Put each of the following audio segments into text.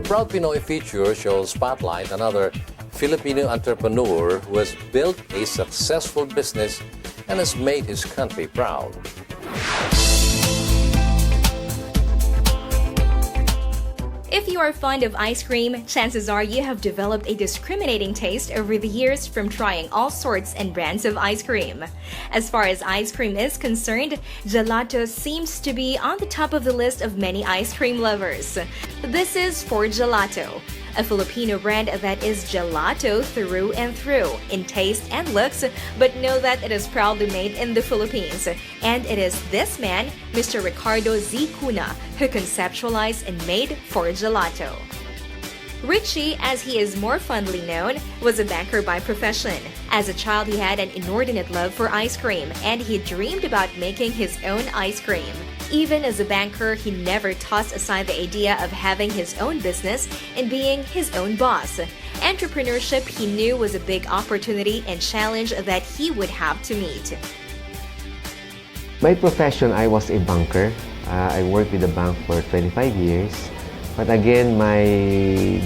Proud Pinoy feature shows spotlight another Filipino entrepreneur who has built a successful business and has made his country proud. If you are fond of ice cream, chances are you have developed a discriminating taste over the years from trying all sorts and brands of ice cream. As far as ice cream is concerned, gelato seems to be on the top of the list of many ice cream lovers. This is Fiorgelato, a Filipino brand that is gelato through and through in taste and looks, but know that it is proudly made in the Philippines. And it is this man, Mr. Ricardo Z. CUNA, who conceptualized and made Fiorgelato. Richie, as he is more fondly known, was a banker by profession. As a child, he had an inordinate love for ice cream, and he dreamed about making his own ice cream. Even as a banker, he never tossed aside the idea of having his own business and being his own boss. Entrepreneurship, he knew, was a big opportunity and challenge that he would have to meet. By profession, I was a banker. I worked with the bank for 25 years. But again, my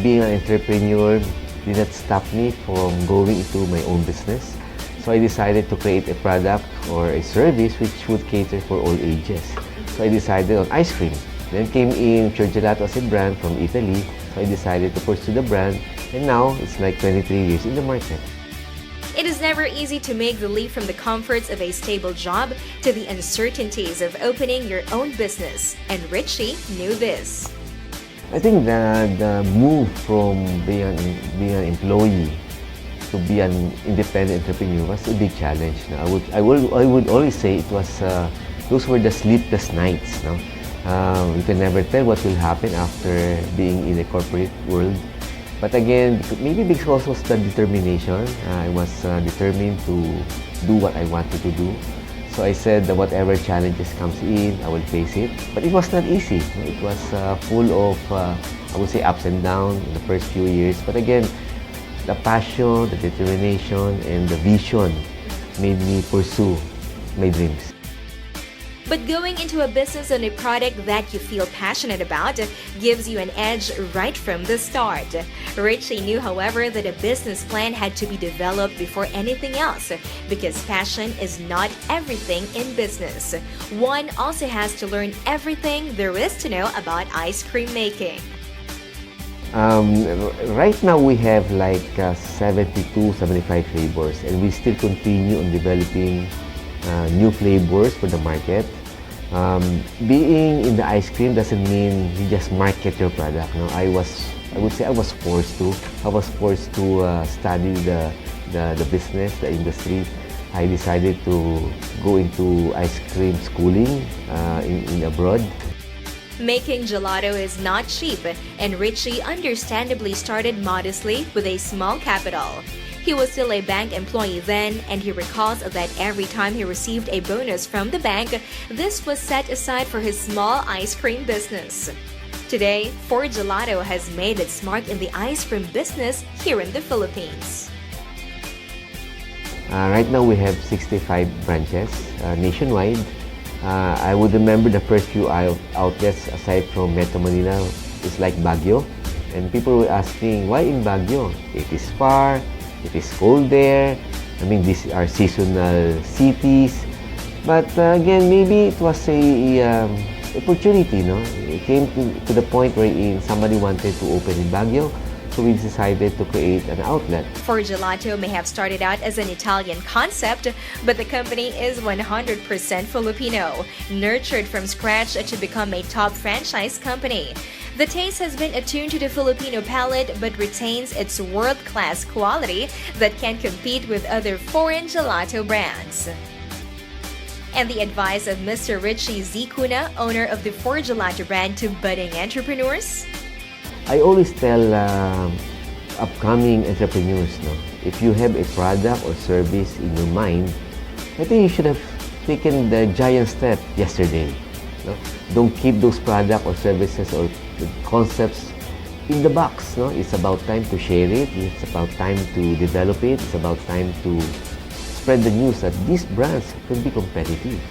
being an entrepreneur did not stop me from going into my own business. So I decided to create a product or a service which would cater for all ages. So I decided on ice cream. Then came in Fiorgelato as a brand from Italy. So I decided to pursue the brand. And now it's like 23 years in the market. It is never easy to make the leap from the comforts of a stable job to the uncertainties of opening your own business. And Richie knew this. I think the move from being an employee to be an independent entrepreneur was a big challenge. I would always say it was those were the sleepless nights. No? You can never tell what will happen after being in the corporate world. But again, maybe because of the determination, I was determined to do what I wanted to do. So I said that whatever challenges comes in, I will face it. But it was not easy. It was full of, I would say, ups and downs in the first few years. But again, the passion, the determination, and the vision made me pursue my dreams. But going into a business on a product that you feel passionate about gives you an edge right from the start. Richie knew, however, that a business plan had to be developed before anything else, because passion is not everything in business. One also has to learn everything there is to know about ice cream making. Right now we have like 72, 75 flavors, and we still continue on developing new flavors for the market. Being in the ice cream doesn't mean you just market your product. No, I would say I was forced to study the business, the industry. I decided to go into ice cream schooling in abroad. Making gelato is not cheap, and Richie understandably started modestly with a small capital. He was still a bank employee then, and he recalls that every time he received a bonus from the bank, this was set aside for his small ice cream business. Today, Fiorgelato has made its mark in the ice cream business here in the Philippines. Right now we have 65 branches nationwide. I would remember the first few outlets aside from Metro Manila is like Baguio, and people were asking, why in Baguio? It is far. It is cold there. I mean, these are seasonal cities. But again, maybe it was a opportunity, no? It came to the point where somebody wanted to open in Baguio, so we decided to create an outlet. Fiorgelato may have started out as an Italian concept, but the company is 100% Filipino, nurtured from scratch to become a top franchise company. The taste has been attuned to the Filipino palate but retains its world-class quality that can compete with other foreign gelato brands. And the advice of Mr. Richie Z. CUNA, owner of the Fiorgelato brand, to budding entrepreneurs? I always tell upcoming entrepreneurs, no, if you have a product or service in your mind, I think you should have taken the giant step yesterday. No? Don't keep those products or services or concepts in the box. No? It's about time to share it. It's about time to develop it. It's about time to spread the news that these brands can be competitive.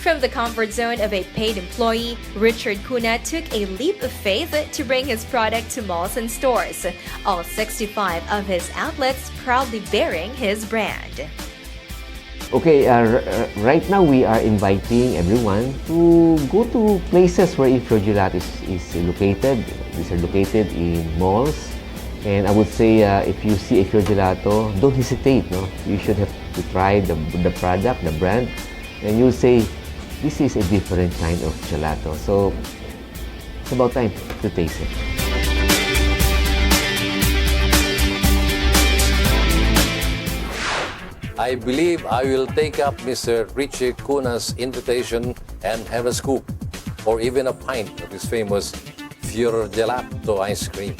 From the comfort zone of a paid employee, Richard CUNA took a leap of faith to bring his product to malls and stores, all 65 of his outlets proudly bearing his brand. Okay, right now we are inviting everyone to go to places where Fiorgelato is located. These are located in malls. And I would say if you see a Fiorgelato, don't hesitate. No? You should have to try the product, the brand, and you'll say, this is a different kind of gelato. So it's about time to taste it. I believe I will take up Mr. Richie CUNA's invitation and have a scoop or even a pint of his famous Fiorgelato ice cream.